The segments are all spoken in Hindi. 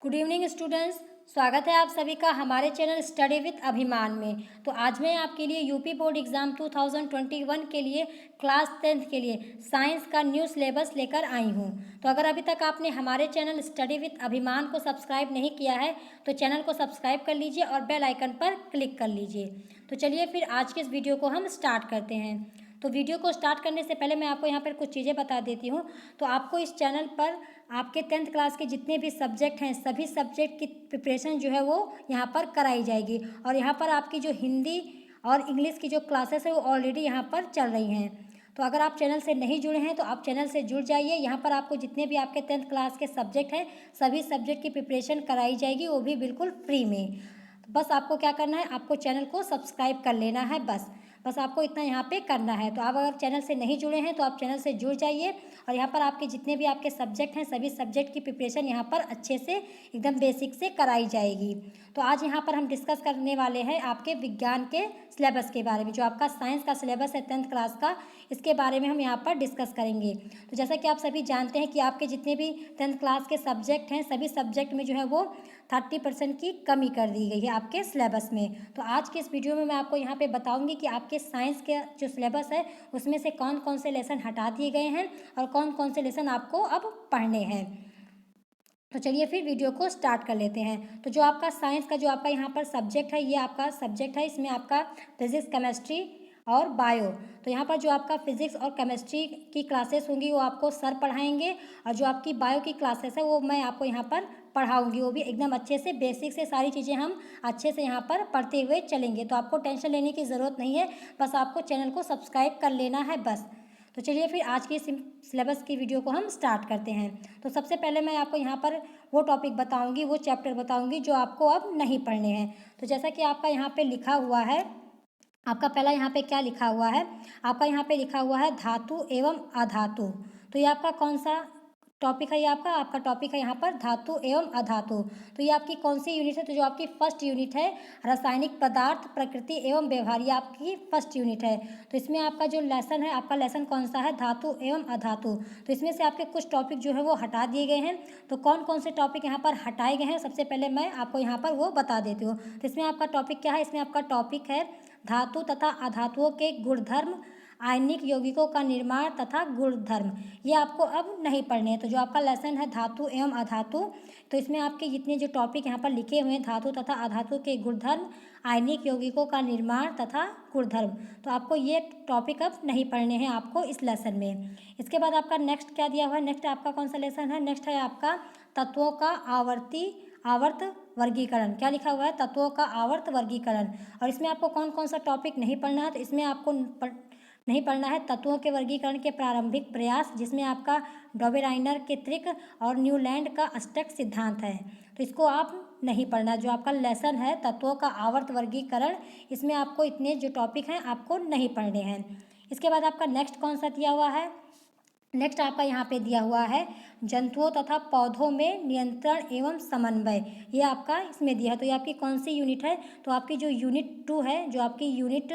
Good evening students. स्वागत है आप सभी का हमारे चैनल स्टडी विद अभिमान में। तो आज मैं आपके लिए यूपी बोर्ड एग्ज़ाम 2021 के लिए क्लास 10th के लिए साइंस का न्यू सिलेबस लेकर आई हूँ। तो अगर अभी तक आपने हमारे चैनल स्टडी विद अभिमान को सब्सक्राइब नहीं किया है तो चैनल को सब्सक्राइब कर लीजिए और बेल आइकन पर क्लिक कर लीजिए। तो चलिए फिर आज के इस वीडियो को हम स्टार्ट करते हैं। तो वीडियो को स्टार्ट करने से पहले मैं आपको यहाँ पर कुछ चीज़ें बता देती हूँ। तो आपको इस चैनल पर आपके 10th क्लास के जितने भी सब्जेक्ट हैं सभी सब्जेक्ट की प्रिपरेशन जो है वो यहाँ पर कराई जाएगी। और यहाँ पर आपकी जो हिंदी और इंग्लिश की जो क्लासेस है वो ऑलरेडी यहाँ पर चल रही हैं। तो अगर आप चैनल से नहीं जुड़े हैं तो आप चैनल से जुड़ जाइए। यहाँ पर आपको जितने भी आपके 10th क्लास के सब्जेक्ट हैं सभी सब्जेक्ट की प्रिपरेशन कराई जाएगी, वो भी बिल्कुल फ्री में। तो बस आपको क्या करना है, आपको चैनल को सब्सक्राइब कर लेना है। बस आपको इतना यहाँ पे करना है। तो आप अगर चैनल से नहीं जुड़े हैं तो आप चैनल से जुड़ जाइए और यहाँ पर आपके जितने भी आपके सब्जेक्ट हैं सभी सब्जेक्ट की प्रिपरेशन यहाँ पर अच्छे से एकदम बेसिक से कराई जाएगी। तो आज यहाँ पर हम डिस्कस करने वाले हैं आपके विज्ञान के सिलेबस के बारे में। जो आपका साइंस का सिलेबस है 10th क्लास का, इसके बारे में हम यहाँ पर डिस्कस करेंगे। तो जैसा कि आप सभी जानते हैं कि आपके जितने भी 10th क्लास के सब्जेक्ट हैं सभी सब्जेक्ट में जो है वो 30% की कमी कर दी गई है आपके सिलेबस में। तो आज के इस वीडियो में मैं आपको यहाँ पे बताऊंगी कि आपके साइंस के जो सिलेबस है उसमें से कौन कौन से लेसन हटा दिए गए हैं और कौन कौन से लेसन आपको अब पढ़ने हैं। तो चलिए फिर वीडियो को स्टार्ट कर लेते हैं। तो जो आपका साइंस का जो आपका यहाँ पर सब्जेक्ट है, ये आपका सब्जेक्ट है, इसमें आपका फिजिक्स, केमिस्ट्री और बायो। तो यहाँ पर जो आपका फिजिक्स और केमिस्ट्री की क्लासेस होंगी वो आपको सर पढ़ाएंगे और जो आपकी बायो की क्लासेस है वो मैं आपको यहाँ पर पढ़ाऊंगी। वो भी एकदम अच्छे से बेसिक से सारी चीज़ें हम अच्छे से यहाँ पर पढ़ते हुए चलेंगे। तो आपको टेंशन लेने की ज़रूरत नहीं है, बस आपको चैनल को सब्सक्राइब कर लेना है बस। तो चलिए फिर आज की सिलेबस की वीडियो को हम स्टार्ट करते हैं। तो सबसे पहले मैं आपको यहाँ पर वो टॉपिक बताऊँगी, वो चैप्टर बताऊँगी जो आपको अब नहीं पढ़ने हैं। तो जैसा कि आपका यहाँ पर लिखा हुआ है, आपका पहला यहाँ पे क्या लिखा हुआ है, आपका यहाँ पे लिखा हुआ है धातु एवं अधातु। तो ये आपका कौन सा टॉपिक है, ये आपका टॉपिक है यहाँ पर धातु एवं अधातु। तो ये आपकी कौन सी यूनिट है, तो जो आपकी फर्स्ट यूनिट है रासायनिक पदार्थ, प्रकृति एवं व्यवहार, ये आपकी फर्स्ट यूनिट है। तो इसमें आपका जो लेसन है, आपका लेसन कौन सा है, धातु एवं अधातु। तो इसमें से आपके कुछ टॉपिक जो है वो हटा दिए गए हैं। तो कौन कौन से टॉपिक यहाँ पर हटाए गए हैं सबसे पहले मैं आपको यहाँ पर वो बता देती हूँ। तो इसमें आपका टॉपिक क्या है, इसमें आपका टॉपिक है धातु तथा अधातुओं के गुणधर्म, आयनिक यौगिकों का निर्माण तथा गुणधर्म। ये आपको अब नहीं पढ़ने हैं। तो जो आपका लेसन है धातु एवं अधातु, तो इसमें आपके जितने जो टॉपिक यहाँ पर लिखे हुए हैं धातु तथा अधातु के गुणधर्म, आयनिक यौगिकों का निर्माण तथा गुणधर्म, तो आपको ये टॉपिक अब नहीं पढ़ने हैं आपको इस लेसन में। इसके बाद आपका नेक्स्ट क्या दिया हुआ है, नेक्स्ट आपका कौन सा लेसन है, नेक्स्ट है आपका तत्वों का आवर्त वर्गीकरण। क्या लिखा हुआ है, तत्वों का आवर्त वर्गीकरण। और इसमें आपको कौन कौन सा टॉपिक नहीं पढ़ना है, तो इसमें आपको नहीं पढ़ना है तत्वों के वर्गीकरण के प्रारंभिक प्रयास, जिसमें आपका डॉबेराइनर के त्रिक और न्यूलैंड का अष्टक सिद्धांत है। तो इसको आप नहीं पढ़ना। जो आपका लेसन है तत्वों का आवर्त वर्गीकरण, इसमें आपको इतने जो टॉपिक हैं आपको नहीं पढ़ने हैं। इसके बाद आपका नेक्स्ट कौन सा दिया हुआ है, नेक्स्ट आपका यहाँ पे दिया हुआ है जंतुओं तथा पौधों में नियंत्रण एवं समन्वय। ये आपका इसमें दिया है। तो ये आपकी कौन सी यूनिट है, तो आपकी जो यूनिट 2 है, जो आपकी यूनिट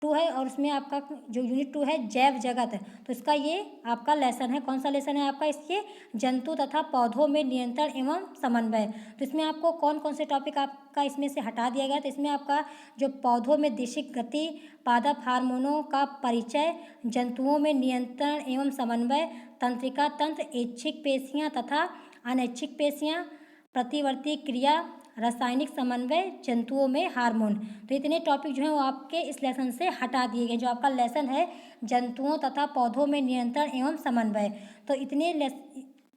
2 है और उसमें आपका जो यूनिट 2 है जैव जगत, तो इसका ये आपका लेसन है। कौन सा लेसन है आपका, इसके जंतु तथा पौधों में नियंत्रण एवं समन्वय। तो इसमें आपको कौन कौन से टॉपिक आपका इसमें से हटा दिया गया, तो इसमें आपका जो पौधों में देशिक गति, पादप हार्मोनों का परिचय, जंतुओं में नियंत्रण एवं समन्वय, तंत्रिका तंत्र, ऐच्छिक पेशियाँ तथा अनैच्छिक पेशियाँ, प्रतिवर्ती क्रिया, रासायनिक समन्वय, जंतुओं में हार्मोन। तो इतने टॉपिक जो हैं वो आपके इस लेसन से हटा दिए गए। जो आपका लेसन है जंतुओं तथा पौधों में नियंत्रण एवं समन्वय, तो इतने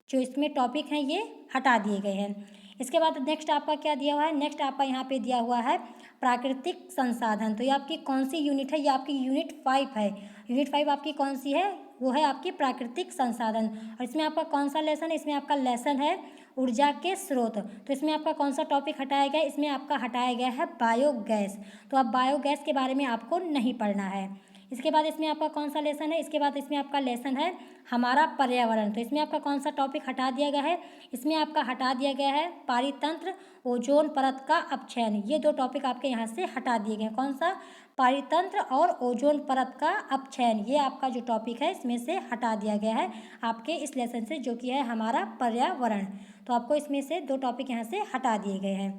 जो इसमें टॉपिक हैं ये हटा दिए गए हैं। इसके बाद नेक्स्ट आपका क्या दिया हुआ है, नेक्स्ट आपका यहाँ पे दिया हुआ है प्राकृतिक संसाधन। तो ये आपकी कौन सी यूनिट है, ये आपकी यूनिट 5 है। यूनिट 5 आपकी कौन सी है, वो है आपकी प्राकृतिक संसाधन। और इसमें आपका कौन सा लेसन है, इसमें आपका लेसन है ऊर्जा के स्रोत। तो इसमें आपका कौन सा टॉपिक हटाया गया, इसमें आपका हटाया गया है बायोगैस। तो अब बायोगैस के बारे में आपको नहीं पढ़ना है। इसके बाद इसमें आपका कौन सा लेसन है, इसके बाद इसमें आपका लेसन है हमारा पर्यावरण। तो इसमें आपका कौन सा टॉपिक हटा दिया गया है, इसमें आपका हटा दिया गया है पारितंत्र, ओजोन परत का अपक्षयन। ये दो टॉपिक आपके यहाँ से हटा दिए गए हैं। कौन सा, पारितंत्र और ओजोन परत का अपक्षयन, ये आपका जो टॉपिक है इसमें से हटा दिया गया है आपके इस लेसन से, जो कि है हमारा पर्यावरण। तो आपको इसमें से दो टॉपिक यहाँ से हटा दिए गए हैं।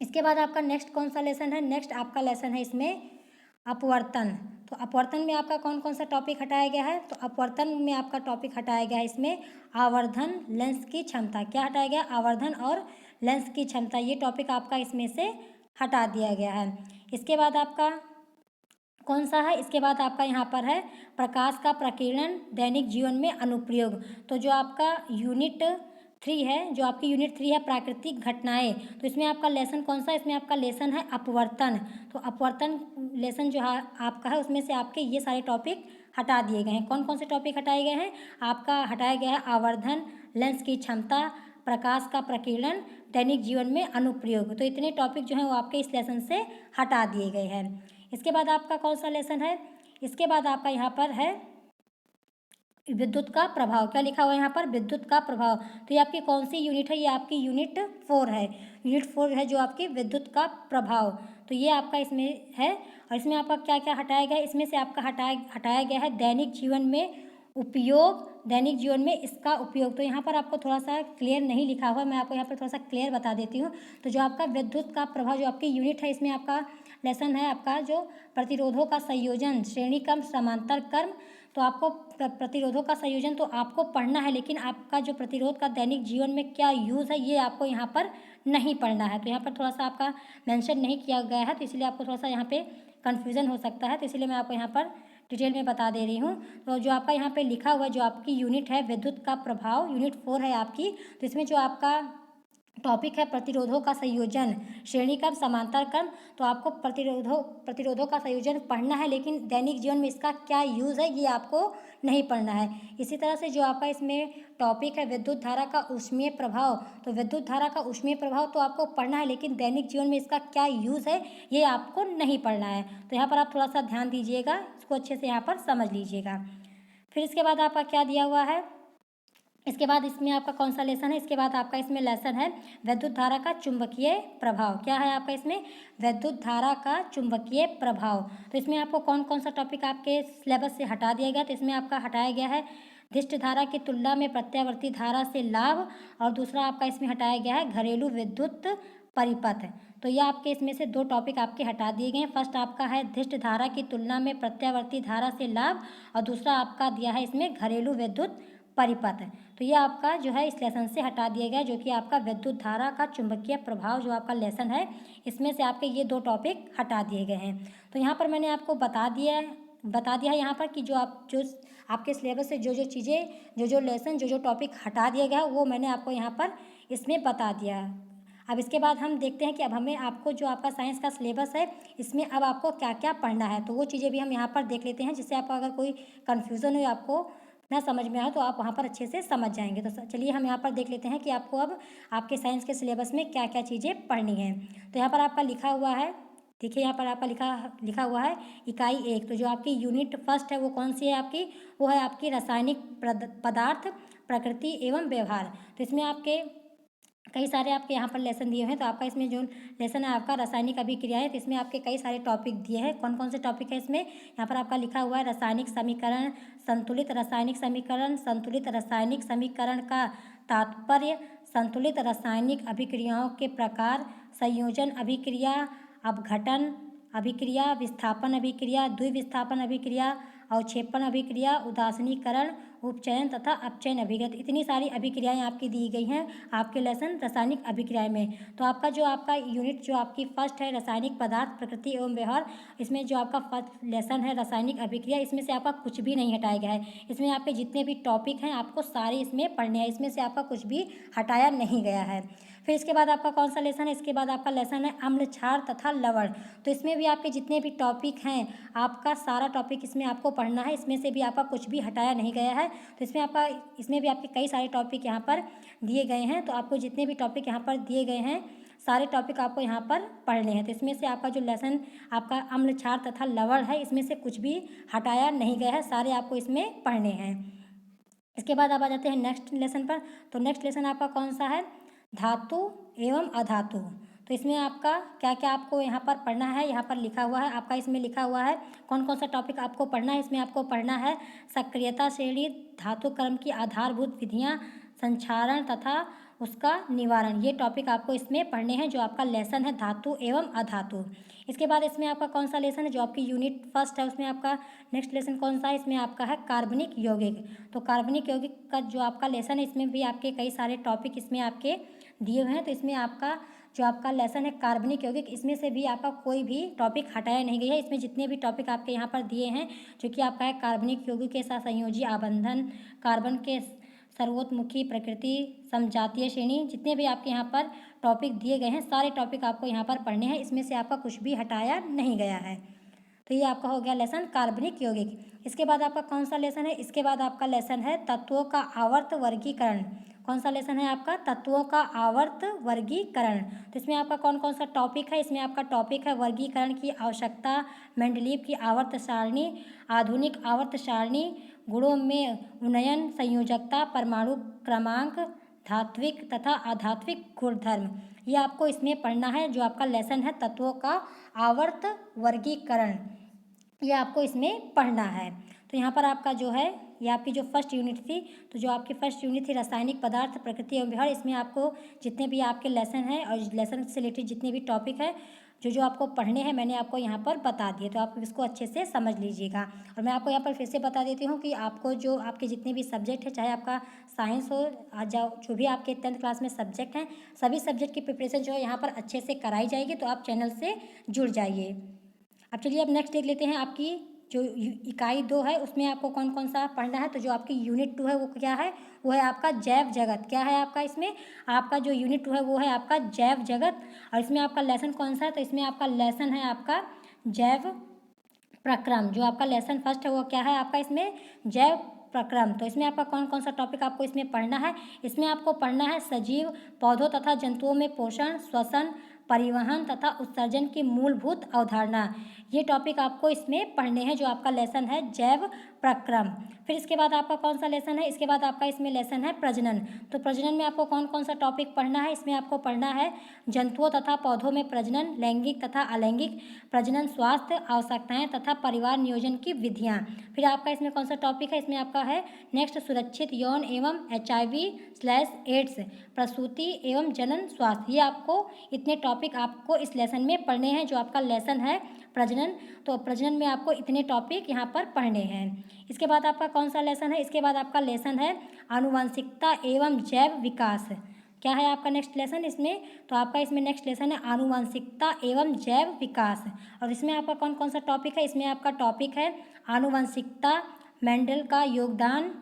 इसके बाद आपका नेक्स्ट कौन सा लेसन है, नेक्स्ट आपका लेसन है इसमें अपवर्तन। तो अपवर्तन में आपका कौन कौन सा टॉपिक हटाया गया है, तो अपवर्तन में आपका टॉपिक हटाया गया है इसमें आवर्धन लेंस की क्षमता। क्या हटाया गया, आवर्धन और लेंस की क्षमता, ये टॉपिक आपका इसमें से हटा दिया गया है। इसके बाद आपका कौन सा है, इसके बाद आपका यहाँ पर है प्रकाश का प्रकीर्णन दैनिक जीवन में अनुप्रयोग। तो जो आपका यूनिट 3 है, जो आपकी यूनिट 3 है प्राकृतिक घटनाएं, तो इसमें आपका लेसन कौन सा, इसमें आपका लेसन है अपवर्तन। तो अपवर्तन लेसन जो है आपका है उसमें से आपके ये सारे टॉपिक हटा दिए गए हैं। कौन कौन से टॉपिक हटाए गए हैं, आपका हटाया गया है आवर्धन, लेंस की क्षमता, प्रकाश का प्रकीर्णन, दैनिक जीवन में अनुप्रयोग। तो इतने टॉपिक जो हैं वो आपके इस लेसन से हटा दिए गए हैं। इसके बाद आपका कौन सा लेसन है, इसके बाद आपका यहाँ पर है विद्युत का प्रभाव। क्या लिखा हुआ है यहाँ पर, विद्युत का प्रभाव। तो ये आपकी कौन सी यूनिट है, ये आपकी यूनिट 4 है। यूनिट 4 है जो आपकी विद्युत का प्रभाव। तो ये आपका इसमें है। और इसमें आपका क्या क्या हटाया गया है, इसमें से आपका हटाया गया है दैनिक जीवन में उपयोग, दैनिक जीवन में इसका उपयोग। तो यहाँ पर आपको थोड़ा सा क्लियर नहीं लिखा हुआ, मैं आपको यहाँ पर थोड़ा सा क्लियर बता देती हूँ। तो जो आपका विद्युत का प्रभाव जो आपकी यूनिट है, इसमें आपका लेसन है आपका जो प्रतिरोधों का संयोजन, श्रेणी क्रम, समांतर क्रम। तो आपको प्रतिरोधों का संयोजन तो आपको पढ़ना है, लेकिन आपका जो प्रतिरोध का दैनिक जीवन में क्या यूज़ है ये आपको यहाँ पर नहीं पढ़ना है। तो यहाँ पर थोड़ा सा आपका मेंशन नहीं किया गया है, तो इसलिए आपको थोड़ा सा यहाँ पे कन्फ्यूज़न हो सकता है। तो इसलिए मैं आपको यहाँ पर डिटेल में बता दे रही हूँ। तो जो आपका यहाँ पे लिखा हुआ है, जो आपकी यूनिट है विद्युत का प्रभाव, यूनिट 4 है आपकी। तो इसमें जो आपका टॉपिक है प्रतिरोधों का संयोजन, श्रेणी क्रम, समांतर क्रम। तो आपको प्रतिरोधों का संयोजन पढ़ना है, लेकिन दैनिक जीवन में इसका क्या यूज़ है ये आपको नहीं पढ़ना है। इसी तरह से जो आपका इसमें टॉपिक है विद्युत धारा का ऊष्मीय प्रभाव, तो विद्युत धारा का ऊष्मीय प्रभाव तो आपको पढ़ना है, लेकिन दैनिक जीवन में इसका क्या यूज़ है ये आपको नहीं पढ़ना है। तो यहाँ पर आप थोड़ा सा ध्यान दीजिएगा, इसको अच्छे से यहाँ पर समझ लीजिएगा। फिर इसके बाद आपका क्या दिया हुआ है, इसके बाद इसमें आपका कौन सा लेसन है, इसके बाद आपका इसमें लेसन है विद्युत धारा का चुंबकीय प्रभाव। क्या है आपका इसमें, विद्युत धारा का चुंबकीय प्रभाव। तो इसमें आपको कौन कौन सा टॉपिक आपके सिलेबस से हटा दिया गया, तो इसमें आपका हटाया गया है दिष्ट धारा की तुलना में प्रत्यावर्ती धारा से लाभ, और दूसरा आपका इसमें हटाया गया है घरेलू विद्युत परिपथ। तो ये आपके इसमें से दो टॉपिक आपके हटा दिए गए हैं। फर्स्ट आपका है दिष्ट धारा की तुलना में प्रत्यावर्ती धारा से लाभ, और दूसरा आपका दिया है इसमें घरेलू विद्युत परिपथ। तो ये आपका जो है इस लेसन से हटा दिया गया, जो कि आपका विद्युत धारा का चुंबकीय प्रभाव जो आपका लेसन है, इसमें से आपके ये दो टॉपिक हटा दिए गए हैं। तो यहाँ पर मैंने आपको बता दिया है यहाँ पर कि जो आपके सिलेबस से जो चीज़ें, जो लेसन, जो टॉपिक हटा दिया गया है वो मैंने आपको यहाँ पर इसमें बता दिया है। अब इसके बाद हम देखते हैं कि अब हमें आपको जो आपका साइंस का सिलेबस है इसमें अब आपको क्या क्या पढ़ना है, तो वो चीज़ें भी हम यहाँ पर देख लेते हैं, जिससे आपका अगर कोई कन्फ्यूज़न हो, आपको ना समझ में आए, तो आप वहाँ पर अच्छे से समझ जाएंगे। तो चलिए हम यहाँ पर देख लेते हैं कि आपको अब आपके साइंस के सिलेबस में क्या क्या चीज़ें पढ़नी हैं। तो यहाँ पर आपका लिखा हुआ है, देखिए यहाँ पर आपका लिखा हुआ है इकाई 1। तो जो आपकी यूनिट 1 है वो कौन सी है आपकी, वो है आपकी रासायनिक पदार्थ, प्रकृति एवं व्यवहार। तो इसमें आपके कई सारे आपके यहाँ पर लेसन दिए हैं। तो आपका इसमें जो लेसन है आपका रासायनिक अभिक्रियाएं, तो इसमें आपके कई सारे टॉपिक दिए हैं। कौन कौन से टॉपिक है इसमें, यहाँ पर आपका लिखा हुआ है रासायनिक समीकरण, संतुलित रासायनिक समीकरण, संतुलित रासायनिक समीकरण का तात्पर्य, संतुलित रासायनिक अभिक्रियाओं के प्रकार, संयोजन अभिक्रिया, अपघटन अभिक्रिया, विस्थापन अभिक्रिया, द्विविस्थापन अभिक्रिया, अवक्षेपण अभिक्रिया, उदासीनीकरण, उपचयन तथा अपचयन अभिक्रिया। इतनी सारी अभिक्रियाएं आपकी दी गई हैं आपके लेसन रासायनिक अभिक्रियाएं में। तो आपका जो आपका यूनिट जो आपकी फर्स्ट है रासायनिक पदार्थ, प्रकृति एवं व्यवहार, इसमें जो आपका फर्स्ट लेसन है रासायनिक अभिक्रिया, इसमें से आपका कुछ भी नहीं हटाया गया है। इसमें आपके जितने भी टॉपिक हैं आपको सारे इसमें पढ़ने हैं, इसमें से आपका कुछ भी हटाया नहीं गया है। फिर इसके बाद आपका कौन सा लेसन है, इसके बाद आपका लेसन है अम्ल, क्षार तथा लवण। तो इसमें भी आपके जितने भी टॉपिक हैं आपका सारा टॉपिक इसमें आपको पढ़ना है, इसमें से भी आपका कुछ भी हटाया नहीं गया है। तो इसमें भी आपके कई सारे टॉपिक यहाँ पर दिए गए हैं। तो आपको जितने भी टॉपिक यहाँ पर दिए गए हैं सारे टॉपिक आपको यहाँ पर पढ़ने हैं। तो इसमें से आपका जो लेसन आपका अम्ल क्षार तथा लवण है, इसमें से कुछ भी हटाया नहीं गया है, सारे आपको इसमें पढ़ने हैं। इसके बाद आप आ जाते हैं नेक्स्ट लेसन पर। तो नेक्स्ट लेसन आपका कौन सा है? धातु एवं अधातु। तो इसमें आपका क्या क्या आपको यहाँ पर पढ़ना है, यहाँ पर लिखा हुआ है आपका, इसमें लिखा हुआ है कौन कौन सा टॉपिक आपको पढ़ना है। इसमें आपको पढ़ना है सक्रियता श्रेणी, धातु क्रम की आधारभूत विधियाँ, संक्षारण तथा उसका निवारण, ये टॉपिक आपको इसमें पढ़ने हैं, जो आपका लेसन है धातु एवं अधातु। इसके बाद इसमें आपका कौन सा लेसन है, जो आपकी यूनिट फर्स्ट है, उसमें आपका नेक्स्ट लेसन कौन सा है? इसमें आपका है कार्बनिक यौगिक। तो कार्बनिक यौगिक का जो आपका लेसन है, इसमें भी आपके कई सारे टॉपिक इसमें आपके दिए हुए हैं। तो इसमें आपका जो आपका लेसन है कार्बनिक यौगिक, इसमें से भी आपका कोई भी टॉपिक हटाया नहीं गया है। इसमें जितने भी टॉपिक आपके यहाँ पर दिए हैं, जो कि आपका है कार्बनिक यौगिक के साथ संयोजी आबंधन, कार्बन के सर्वोत्मुखी प्रकृति, समजातीय श्रेणी, जितने भी आपके यहाँ पर टॉपिक दिए गए हैं, सारे टॉपिक आपको यहाँ पर पढ़ने हैं। इसमें से आपका कुछ भी हटाया नहीं गया है। तो ये आपका हो गया लेसन कार्बनिक यौगिक। इसके बाद आपका कौन सा लेसन है? इसके बाद आपका लेसन है तत्वों का आवर्त वर्गीकरण। कौन सा लेसन है आपका? तत्वों का आवर्त वर्गीकरण। तो इसमें आपका कौन कौन सा टॉपिक है? इसमें आपका टॉपिक है वर्गीकरण की आवश्यकता, मेंडलीव की आवर्त सारणी, आधुनिक आवर्त सारणी, गुणों में उन्नयन, संयोजकता, परमाणु क्रमांक, धात्विक तथा अधात्विक गुणधर्म, ये आपको इसमें पढ़ना है, जो आपका लेसन है तत्वों का आवर्त वर्गीकरण, ये आपको इसमें पढ़ना है। तो यहाँ पर आपका जो है, ये आपकी जो फर्स्ट यूनिट थी, तो जो आपकी फर्स्ट यूनिट थी रासायनिक पदार्थ, प्रकृति एवं व्यवहार, इसमें आपको जितने भी आपके लेसन हैं और लेसन से रिलेटेड जितने भी टॉपिक है, जो जो आपको पढ़ने हैं, मैंने आपको यहाँ पर बता दिए। तो आप इसको अच्छे से समझ लीजिएगा। और मैं आपको यहाँ पर फिर से बता देती हूँ कि आपको जो आपके जितने भी सब्जेक्ट है, चाहे आपका साइंस हो, जो भी आपके 10th क्लास में सब्जेक्ट हैं, सभी सब्जेक्ट की प्रिपरेशन जो है यहाँ पर अच्छे से कराई जाएगी। तो आप चैनल से जुड़ जाइए। अब चलिए अब नेक्स्ट देख लेते हैं, आपकी जो इकाई 2 है, उसमें आपको कौन कौन सा पढ़ना है। तो जो आपकी यूनिट 2 है वो क्या है? वो है आपका जैव जगत। क्या है आपका इसमें? आपका जो यूनिट 2 है वो है आपका जैव जगत। और इसमें आपका लेसन कौन सा है? तो इसमें आपका लेसन है आपका जैव प्रक्रम। जो आपका लेसन फर्स्ट है वो क्या है आपका? इसमें जैव प्रक्रम। तो इसमें आपका कौन कौन सा टॉपिक आपको इसमें पढ़ना है? इसमें आपको पढ़ना है सजीव पौधों तथा जंतुओं में पोषण, श्वसन, परिवहन तथा उत्सर्जन की मूलभूत अवधारणा, ये टॉपिक आपको इसमें पढ़ने हैं, जो आपका लेसन है जैव प्रक्रम। फिर इसके बाद आपका कौन सा लेसन है? इसके बाद आपका इसमें लेसन है प्रजनन। तो प्रजनन में आपको कौन कौन सा टॉपिक पढ़ना है? इसमें आपको पढ़ना है जंतुओं तथा पौधों में प्रजनन, लैंगिक तथा अलैंगिक प्रजनन, स्वास्थ्य आवश्यकताएं तथा परिवार नियोजन की विधियाँ। फिर आपका इसमें कौन सा टॉपिक है? इसमें आपका है नेक्स्ट सुरक्षित यौन एवं HIV/AIDS, प्रसूति एवं जनन स्वास्थ्य। ये आपको इतने टॉपिक आपको इस लेसन में पढ़ने हैं, जो आपका लेसन है प्रजनन। तो प्रजनन में आपको इतने टॉपिक यहाँ पर पढ़ने हैं। इसके बाद आपका कौन सा लेसन है? इसके बाद आपका लेसन है आनुवंशिकता एवं जैव विकास। क्या है आपका नेक्स्ट लेसन इसमें? तो आपका इसमें नेक्स्ट लेसन है आनुवंशिकता एवं जैव विकास। और इसमें आपका कौन कौन सा टॉपिक है? इसमें आपका टॉपिक है आनुवंशिकता, मेंडल का योगदान,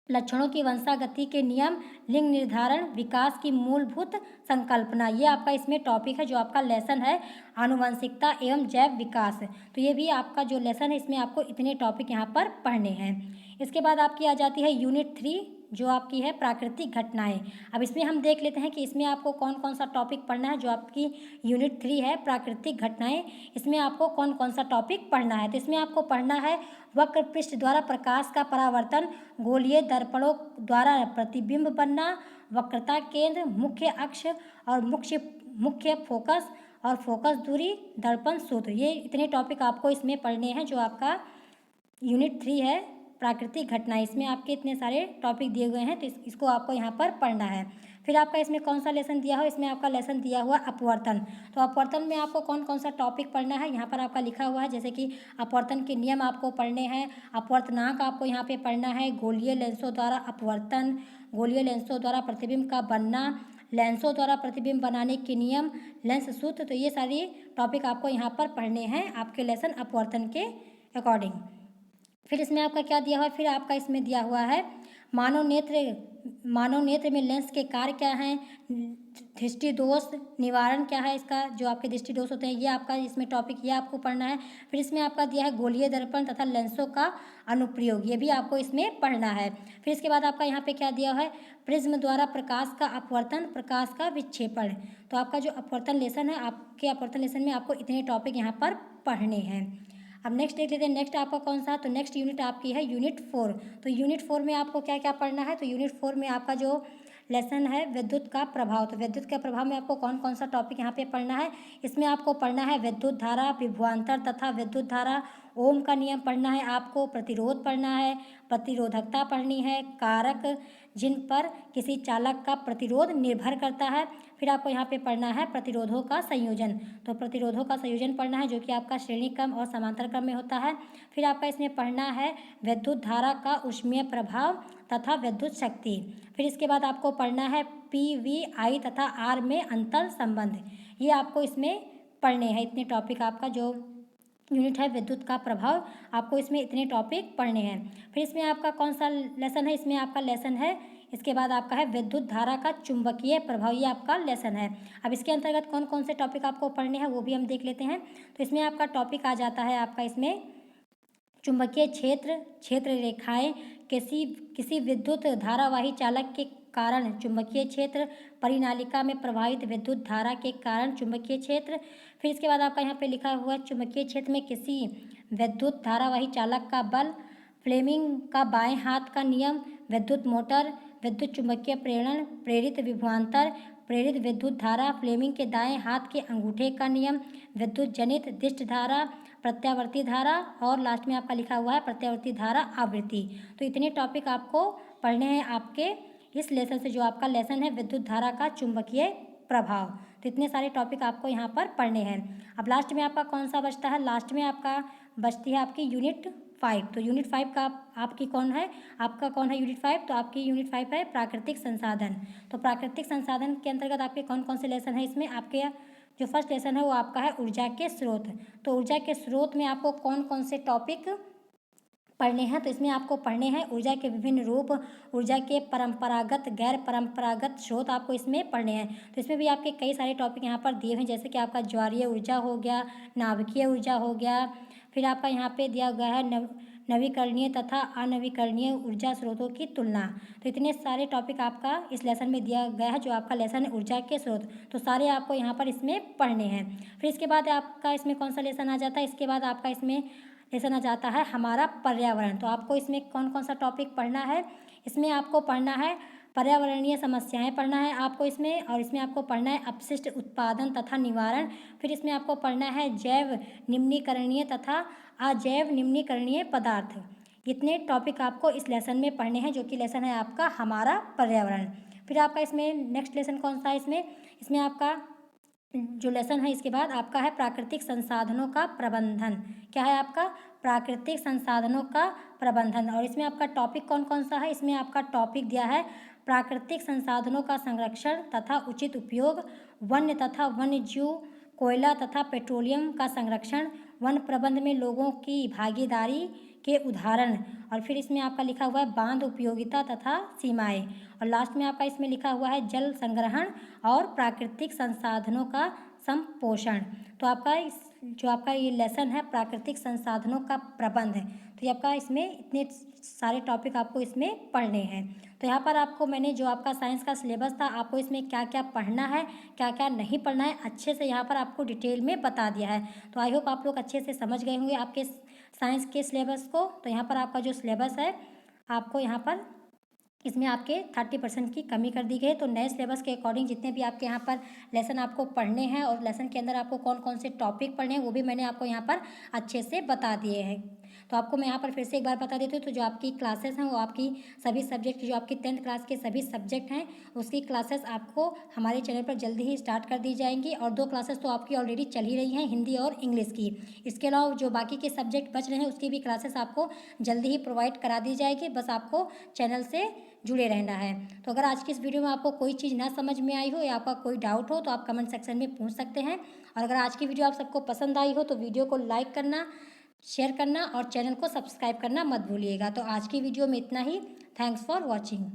लक्षणों की वंशागति के नियम, लिंग निर्धारण, विकास की मूलभूत संकल्पना, ये आपका इसमें टॉपिक है, जो आपका लेसन है आनुवंशिकता एवं जैव विकास। तो ये भी आपका जो लेसन है, इसमें आपको इतने टॉपिक यहाँ पर पढ़ने हैं। इसके बाद आपकी आ जाती है यूनिट 3, जो आपकी है प्राकृतिक घटनाएं। अब इसमें हम देख लेते हैं कि इसमें आपको कौन कौन सा टॉपिक पढ़ना है। जो आपकी यूनिट 3 है प्राकृतिक घटनाएं, इसमें आपको कौन कौन सा टॉपिक पढ़ना है। तो इसमें आपको पढ़ना है वक्र पृष्ठ द्वारा प्रकाश का परावर्तन, गोलीय दर्पणों द्वारा प्रतिबिंब बनना, वक्रता केंद्र, मुख्य अक्ष और मुख्य फोकस और फोकस दूरी, दर्पण सूत्र, ये इतने टॉपिक आपको इसमें पढ़ने हैं, जो आपका यूनिट 3 है प्राकृतिक घटना। इसमें आपके इतने सारे टॉपिक दिए हुए हैं, तो इसको आपको यहाँ पर पढ़ना है। फिर आपका इसमें कौन सा लेसन दिया हो? इसमें आपका लेसन दिया हुआ अपवर्तन। तो अपवर्तन में आपको कौन कौन सा टॉपिक पढ़ना है, यहाँ पर आपका लिखा हुआ है, जैसे कि अपवर्तन के नियम आपको पढ़ने हैं, अपवर्तनांक आपको यहाँ पे पढ़ना है, गोलीय लेंसों द्वारा अपवर्तन, गोलीय लेंसों द्वारा प्रतिबिंब का बनना, लेंसों द्वारा प्रतिबिंब बनाने के नियम, लेंस सूत्र। तो ये सारी टॉपिक आपको यहाँ पर पढ़ने हैं आपके लेसन अपवर्तन के अकॉर्डिंग। फिर इसमें आपका क्या दिया हुआ है? फिर आपका इसमें दिया हुआ है मानव नेत्र में लेंस के कार्य क्या हैं, दृष्टि दोष निवारण क्या है, इसका जो आपके दृष्टि दोष होते हैं ये आपका इसमें टॉपिक ये आपको पढ़ना है। फिर इसमें आपका दिया है गोलीय दर्पण तथा लेंसों का अनुप्रयोग, ये भी आपको इसमें पढ़ना है। फिर इसके बाद आपका यहाँ पे क्या दिया है, प्रिज्म द्वारा प्रकाश का अपवर्तन, प्रकाश का विक्षेपण। तो आपका जो अपवर्तन लेसन है, आपके अपवर्तन लेसन में आपको इतने टॉपिक यहाँ पर पढ़ने हैं। अब नेक्स्ट देख लेते हैं, नेक्स्ट आपका कौन सा, तो नेक्स्ट यूनिट आपकी है यूनिट 4। तो यूनिट 4 में आपको क्या क्या पढ़ना है, तो यूनिट 4 में आपका जो लेसन है विद्युत का प्रभाव। तो विद्युत के प्रभाव में आपको कौन कौन सा टॉपिक यहाँ पे पढ़ना है, इसमें आपको पढ़ना है विद्युत धारा, विभवांतर तथा विद्युत धारा, ओम का नियम पढ़ना है आपको, प्रतिरोध पढ़ना है, प्रतिरोधकता पढ़नी है, कारक जिन पर किसी चालक का प्रतिरोध निर्भर करता है। फिर आपको यहाँ पे पढ़ना है प्रतिरोधों का संयोजन। तो प्रतिरोधों का संयोजन पढ़ना है जो कि आपका श्रेणी क्रम और समांतर क्रम में होता है। फिर आपका इसमें पढ़ना है विद्युत धारा का ऊष्मीय प्रभाव तथा विद्युत शक्ति। फिर इसके बाद आपको पढ़ना है PVI तथा आर में अंतर संबंध। ये आपको इसमें पढ़ने हैं, इतने टॉपिक आपका जो यूनिट है विद्युत का प्रभाव, आपको इसमें इतने टॉपिक पढ़ने हैं। फिर इसमें आपका कौन सा लेसन है, इसमें आपका लेसन है इसके बाद आपका है विद्युत धारा का चुंबकीय प्रभाव, ये आपका लेसन है। अब इसके अंतर्गत कौन कौन से टॉपिक आपको पढ़ने हैं वो भी हम देख लेते हैं। तो इसमें आपका टॉपिक आ जाता है आपका इसमें चुंबकीय क्षेत्र रेखाएं, किसी विद्युत धारावाही चालक के कारण चुंबकीय क्षेत्र, परिनालिका में प्रवाहित विद्युत धारा के कारण चुंबकीय क्षेत्र। फिर इसके बाद आपका यहाँ पे लिखा हुआ है चुंबकीय क्षेत्र में किसी विद्युत धारावाही चालक का बल, फ्लेमिंग का बाएं हाथ का नियम, विद्युत मोटर, विद्युत चुंबकीय प्रेरण, प्रेरित विभवांतर, प्रेरित विद्युत धारा, फ्लेमिंग के दाएं हाथ के अंगूठे का नियम, विद्युत जनित दिष्ट धारा, प्रत्यावर्ती धारा, और लास्ट में आपका लिखा हुआ है प्रत्यावर्ती धारा आवृत्ति। तो इतने टॉपिक आपको पढ़ने हैं आपके इस लेसन से, जो आपका लेसन है विद्युत धारा का चुंबकीय प्रभाव। तो इतने सारे टॉपिक आपको यहाँ पर पढ़ने हैं। अब लास्ट में आपका कौन सा बचता है, लास्ट में आपका बचती है आपकी यूनिट 5। तो यूनिट 5 का आपकी कौन है, आपका कौन है यूनिट 5, तो आपकी यूनिट 5 है प्राकृतिक संसाधन। तो प्राकृतिक संसाधन के अंतर्गत आपके कौन कौन से लेसन है, इसमें आपके जो फर्स्ट लेसन है वो आपका है ऊर्जा के स्रोत। तो ऊर्जा के स्रोत में आपको कौन कौन से टॉपिक पढ़ने हैं, तो इसमें आपको पढ़ने हैं ऊर्जा के विभिन्न रूप, ऊर्जा के परंपरागत गैर परंपरागत स्रोत आपको इसमें पढ़ने हैं। तो इसमें भी आपके कई सारे टॉपिक यहाँ पर दिए हैं, जैसे कि आपका ज्वारीय ऊर्जा हो गया, नाभिकीय ऊर्जा हो गया, फिर आपका यहाँ पे दिया गया है नवीकरणीय तथा अनवीकरणीय ऊर्जा स्रोतों की तुलना। तो इतने सारे टॉपिक आपका इस लेसन में दिया गया है, जो आपका लेसन है ऊर्जा के स्रोत। तो सारे आपको यहाँ पर इसमें पढ़ने हैं। फिर इसके बाद आपका इसमें कौन सा लेसन आ जाता है, इसके बाद आपका इसमें लेसन आ जाता है हमारा पर्यावरण। तो आपको इसमें कौन कौन सा टॉपिक पढ़ना है, इसमें आपको पढ़ना है पर्यावरणीय समस्याएं पढ़ना है आपको इसमें, और इसमें आपको पढ़ना है अपशिष्ट उत्पादन तथा निवारण। फिर इसमें आपको पढ़ना है जैव निम्नीकरणीय तथा अजैव निम्नीकरणीय पदार्थ। इतने टॉपिक आपको इस लेसन में पढ़ने हैं, जो कि लेसन है आपका हमारा पर्यावरण। फिर आपका इसमें नेक्स्ट लेसन कौन सा है, इसमें आपका जो लेसन है इसके बाद आपका है प्राकृतिक संसाधनों का प्रबंधन। क्या है आपका, प्राकृतिक संसाधनों का प्रबंधन। और इसमें आपका टॉपिक कौन कौन सा है, इसमें आपका टॉपिक दिया है प्राकृतिक संसाधनों का संरक्षण तथा उचित उपयोग, वन्य तथा वन्य जीव, कोयला तथा पेट्रोलियम का संरक्षण, वन प्रबंध में लोगों की भागीदारी के उदाहरण। और फिर इसमें आपका लिखा हुआ है बांध उपयोगिता तथा सीमाएं। और लास्ट में आपका इसमें लिखा हुआ है जल संग्रहण और प्राकृतिक संसाधनों का संपोषण। तो आपका जो आपका ये लेसन है प्राकृतिक संसाधनों का प्रबंध, तो ये आपका इसमें इतने सारे टॉपिक आपको इसमें पढ़ने हैं। तो यहाँ पर आपको मैंने जो आपका साइंस का सिलेबस था, आपको इसमें क्या क्या पढ़ना है क्या क्या नहीं पढ़ना है, अच्छे से यहाँ पर आपको डिटेल में बता दिया है। तो आई होप आप लोग अच्छे से समझ गए होंगे आपके साइंस के सिलेबस को। तो यहाँ पर आपका जो सिलेबस है, आपको यहाँ पर इसमें आपके 30% की कमी कर दी गई है। तो नए सिलेबस के अकॉर्डिंग जितने भी आपके यहाँ पर लेसन आपको पढ़ने हैं, और लेसन के अंदर आपको कौन कौन से टॉपिक पढ़ने हैं, वो भी मैंने आपको यहाँ पर अच्छे से बता दिए हैं। तो आपको मैं यहाँ पर फिर से एक बार बता देती हूँ, तो जो आपकी क्लासेस हैं वो आपकी सभी सब्जेक्ट, जो आपकी 10th क्लास के सभी सब्जेक्ट हैं, उसकी क्लासेस आपको हमारे चैनल पर जल्दी ही स्टार्ट कर दी जाएंगी। और 2 क्लासेस तो आपकी ऑलरेडी चल ही रही हैं, हिंदी और इंग्लिश की। इसके अलावा जो बाकी के सब्जेक्ट बच रहे हैं, उसकी भी क्लासेस आपको जल्दी ही प्रोवाइड करा दी जाएगी। बस आपको चैनल से जुड़े रहना है। तो अगर आज की इस वीडियो में आपको कोई चीज़ ना समझ में आई हो या आपका कोई डाउट हो, तो आप कमेंट सेक्शन में पूछ सकते हैं। और अगर आज की वीडियो आप सबको पसंद आई हो, तो वीडियो को लाइक करना, शेयर करना और चैनल को सब्सक्राइब करना मत भूलिएगा। तो आज की वीडियो में इतना ही। Thanks for watching.